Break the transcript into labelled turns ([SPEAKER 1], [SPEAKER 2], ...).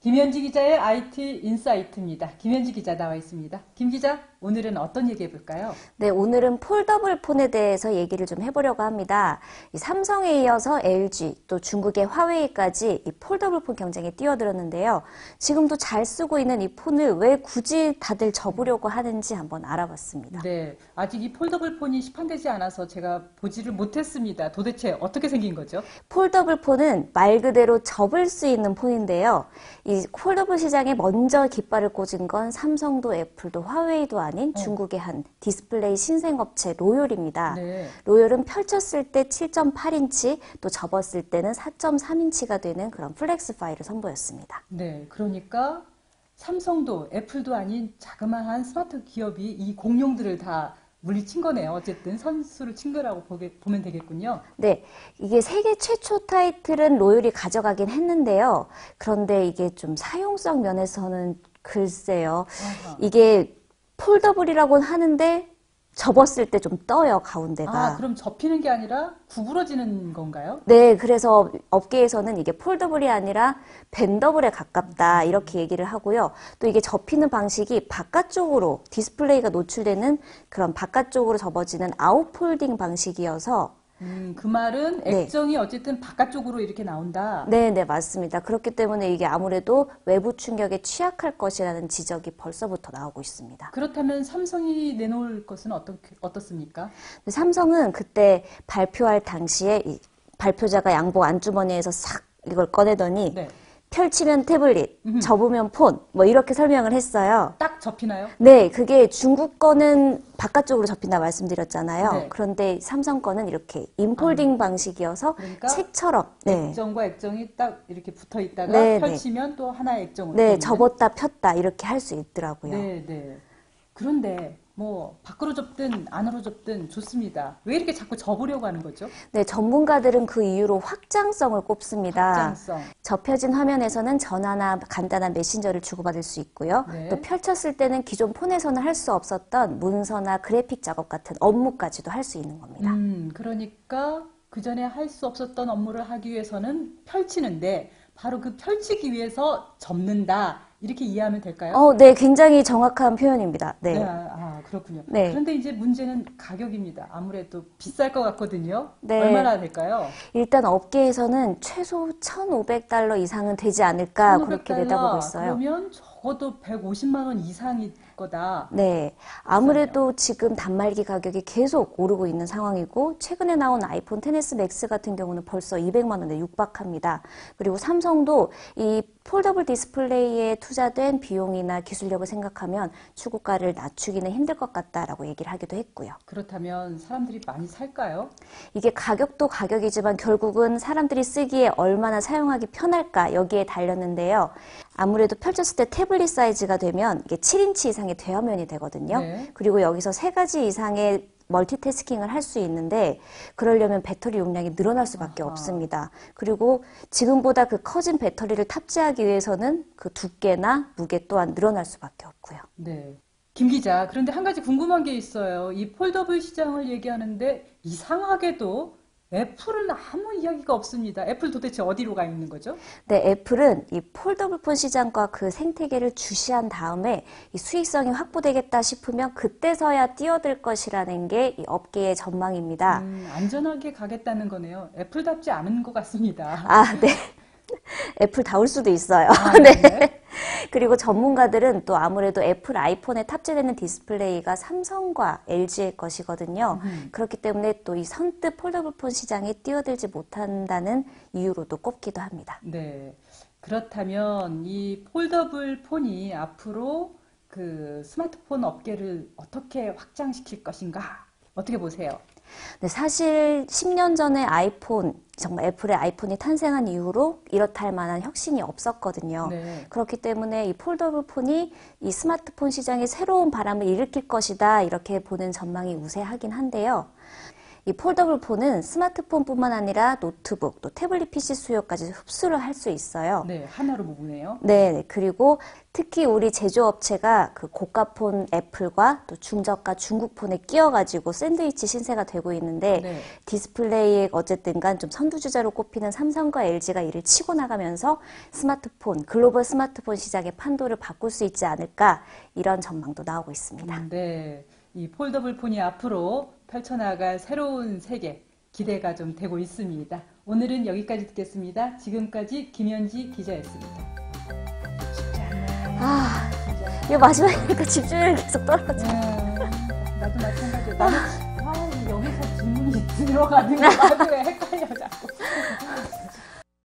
[SPEAKER 1] 김현지 기자의 IT 인사이트입니다. 김현지 기자 나와 있습니다. 김 기자, 오늘은 어떤 얘기 해볼까요?
[SPEAKER 2] 네, 오늘은 폴더블 폰에 대해서 얘기를 좀 해보려고 합니다. 이 삼성에 이어서 LG, 또 중국의 화웨이까지 이 폴더블 폰 경쟁에 뛰어들었는데요. 지금도 잘 쓰고 있는 이 폰을 왜 굳이 다들 접으려고 하는지 한번 알아봤습니다.
[SPEAKER 1] 네, 아직 이 폴더블 폰이 시판되지 않아서 제가 보지를 못했습니다. 도대체 어떻게 생긴 거죠?
[SPEAKER 2] 폴더블 폰은 말 그대로 접을 수 있는 폰인데요. 이 폴더블 시장에 먼저 깃발을 꽂은 건 삼성도 애플도 화웨이도 아닌 중국의 한 디스플레이 신생업체 로열입니다.
[SPEAKER 1] 네.
[SPEAKER 2] 로열은 펼쳤을 때 7.8인치, 또 접었을 때는 4.3인치가 되는 그런 플렉스 파일을 선보였습니다.
[SPEAKER 1] 네, 그러니까 삼성도 애플도 아닌 자그마한 스마트 기업이 이 공룡들을 다 물리친 거네요. 어쨌든 선수를 친 거라고 보면 되겠군요.
[SPEAKER 2] 네, 이게 세계 최초 타이틀은 로열이 가져가긴 했는데요. 그런데 이게 좀 사용성 면에서는 글쎄요.
[SPEAKER 1] 아하.
[SPEAKER 2] 이게 폴더블이라고는 하는데 접었을 때 좀 떠요, 가운데가.
[SPEAKER 1] 아, 그럼 접히는 게 아니라 구부러지는 건가요?
[SPEAKER 2] 네, 그래서 업계에서는 이게 폴더블이 아니라 벤더블에 가깝다 이렇게 얘기를 하고요. 또 이게 접히는 방식이 바깥쪽으로 디스플레이가 노출되는 그런 바깥쪽으로 접어지는 아웃폴딩 방식이어서
[SPEAKER 1] 그 말은
[SPEAKER 2] 네.
[SPEAKER 1] 액정이 어쨌든 바깥쪽으로 이렇게 나온다.
[SPEAKER 2] 네, 맞습니다. 그렇기 때문에 이게 아무래도 외부 충격에 취약할 것이라는 지적이 벌써부터 나오고 있습니다.
[SPEAKER 1] 그렇다면 삼성이 내놓을 것은 어떻습니까?
[SPEAKER 2] 삼성은 그때 발표할 당시에 이 발표자가 양복 안주머니에서 싹 이걸 꺼내더니
[SPEAKER 1] 네.
[SPEAKER 2] 펼치면 태블릿, 접으면 폰, 뭐 이렇게 설명을 했어요.
[SPEAKER 1] 딱 접히나요?
[SPEAKER 2] 네, 그게 중국 거는 바깥쪽으로 접힌다 말씀드렸잖아요.
[SPEAKER 1] 네.
[SPEAKER 2] 그런데 삼성 거는 이렇게 인폴딩 방식이어서
[SPEAKER 1] 그러니까
[SPEAKER 2] 책처럼, 네.
[SPEAKER 1] 액정과 액정이 딱 이렇게 붙어 있다가
[SPEAKER 2] 네,
[SPEAKER 1] 펼치면 또 하나의 액정으로
[SPEAKER 2] 네,
[SPEAKER 1] 되는.
[SPEAKER 2] 접었다 폈다 이렇게 할 수 있더라고요.
[SPEAKER 1] 네, 네. 그런데 뭐 밖으로 접든 안으로 접든 좋습니다. 왜 이렇게 자꾸 접으려고 하는 거죠?
[SPEAKER 2] 네, 전문가들은 그 이유로 확장성을 꼽습니다.
[SPEAKER 1] 확장성.
[SPEAKER 2] 접혀진 화면에서는 전화나 간단한 메신저를 주고받을 수 있고요.
[SPEAKER 1] 네.
[SPEAKER 2] 또 펼쳤을 때는 기존 폰에서는 할 수 없었던 문서나 그래픽 작업 같은 업무까지도 할 수 있는 겁니다.
[SPEAKER 1] 그러니까 그 전에 할 수 없었던 업무를 하기 위해서는 펼치는데 바로 그 펼치기 위해서 접는다. 이렇게 이해하면 될까요?
[SPEAKER 2] 네, 굉장히 정확한 표현입니다.
[SPEAKER 1] 네,
[SPEAKER 2] 네.
[SPEAKER 1] 그렇군요.
[SPEAKER 2] 네.
[SPEAKER 1] 그런데 이제 문제는 가격입니다. 아무래도 비쌀 것 같거든요.
[SPEAKER 2] 네.
[SPEAKER 1] 얼마나 될까요?
[SPEAKER 2] 일단 업계에서는 최소 $1,500 이상은 되지 않을까 그렇게
[SPEAKER 1] 1,500달러.
[SPEAKER 2] 내다보고 있어요.
[SPEAKER 1] 그러면 적어도 150만 원 이상일 거다.
[SPEAKER 2] 네, 아무래도 지금 단말기 가격이 계속 오르고 있는 상황이고 최근에 나온 아이폰 XS 맥스 같은 경우는 벌써 200만 원에 육박합니다. 그리고 삼성도 이 폴더블 디스플레이에 투자된 비용이나 기술력을 생각하면 추구가를 낮추기는 힘들 것 같다라고 얘기를 하기도 했고요.
[SPEAKER 1] 그렇다면 사람들이 많이 살까요?
[SPEAKER 2] 이게 가격도 가격이지만 결국은 사람들이 쓰기에 얼마나 사용하기 편할까 여기에 달렸는데요. 아무래도 펼쳤을 때 태블릿 사이즈가 되면 이게 7인치 이상의 대화면이 되거든요.
[SPEAKER 1] 네.
[SPEAKER 2] 그리고 여기서 3가지 이상의 멀티태스킹을 할 수 있는데 그러려면 배터리 용량이 늘어날 수밖에 없습니다. 그리고 지금보다 그 커진 배터리를 탑재하기 위해서는 그 두께나 무게 또한 늘어날 수밖에 없고요.
[SPEAKER 1] 네. 김 기자, 그런데 한 가지 궁금한 게 있어요. 이 폴더블 시장을 얘기하는데 이상하게도 애플은 아무 이야기가 없습니다. 애플 도대체 어디로 가 있는 거죠?
[SPEAKER 2] 네, 애플은 이 폴더블 폰 시장과 그 생태계를 주시한 다음에 이 수익성이 확보되겠다 싶으면 그때서야 뛰어들 것이라는 게 이 업계의 전망입니다.
[SPEAKER 1] 안전하게 가겠다는 거네요. 애플답지 않은 것 같습니다.
[SPEAKER 2] 네. 애플다울 수도 있어요.
[SPEAKER 1] 네.
[SPEAKER 2] 그리고 전문가들은 또 아무래도 애플 아이폰에 탑재되는 디스플레이가 삼성과 LG의 것이거든요. 그렇기 때문에 또 이 선뜻 폴더블 폰 시장에 뛰어들지 못한다는 이유로도 꼽기도 합니다.
[SPEAKER 1] 네. 그렇다면 이 폴더블 폰이 앞으로 그 스마트폰 업계를 어떻게 확장시킬 것인가? 어떻게 보세요?
[SPEAKER 2] 네, 사실 10년 전에 아이폰, 정말 애플의 아이폰이 탄생한 이후로 이렇다 할 만한 혁신이 없었거든요.
[SPEAKER 1] 네.
[SPEAKER 2] 그렇기 때문에 이 폴더블 폰이 이 스마트폰 시장에 새로운 바람을 일으킬 것이다 이렇게 보는 전망이 우세하긴 한데요. 이 폴더블 폰은 스마트폰뿐만 아니라 노트북, 또 태블릿 PC 수요까지 흡수를 할 수 있어요.
[SPEAKER 1] 네, 하나로 보네요.
[SPEAKER 2] 네, 그리고 특히 우리 제조업체가 그 고가폰 애플과 또 중저가 중국폰에 끼어가지고 샌드위치 신세가 되고 있는데
[SPEAKER 1] 네.
[SPEAKER 2] 디스플레이에 어쨌든 간 좀 선두주자로 꼽히는 삼성과 LG가 이를 치고 나가면서 스마트폰, 글로벌 스마트폰 시장의 판도를 바꿀 수 있지 않을까 이런 전망도 나오고 있습니다.
[SPEAKER 1] 네, 이 폴더블 폰이 앞으로 펼쳐나갈 새로운 세계 기대가 좀 되고 있습니다. 오늘은 여기까지 듣겠습니다. 지금까지 김현지 기자였습니다. 쉽지 않네.
[SPEAKER 2] 아,
[SPEAKER 1] 진짜.
[SPEAKER 2] 이거 마지막이니까 집중력이 계속 떨어져.
[SPEAKER 1] 나도 마찬가지야. 나는 여기서 질문이 들어가는 거 같아.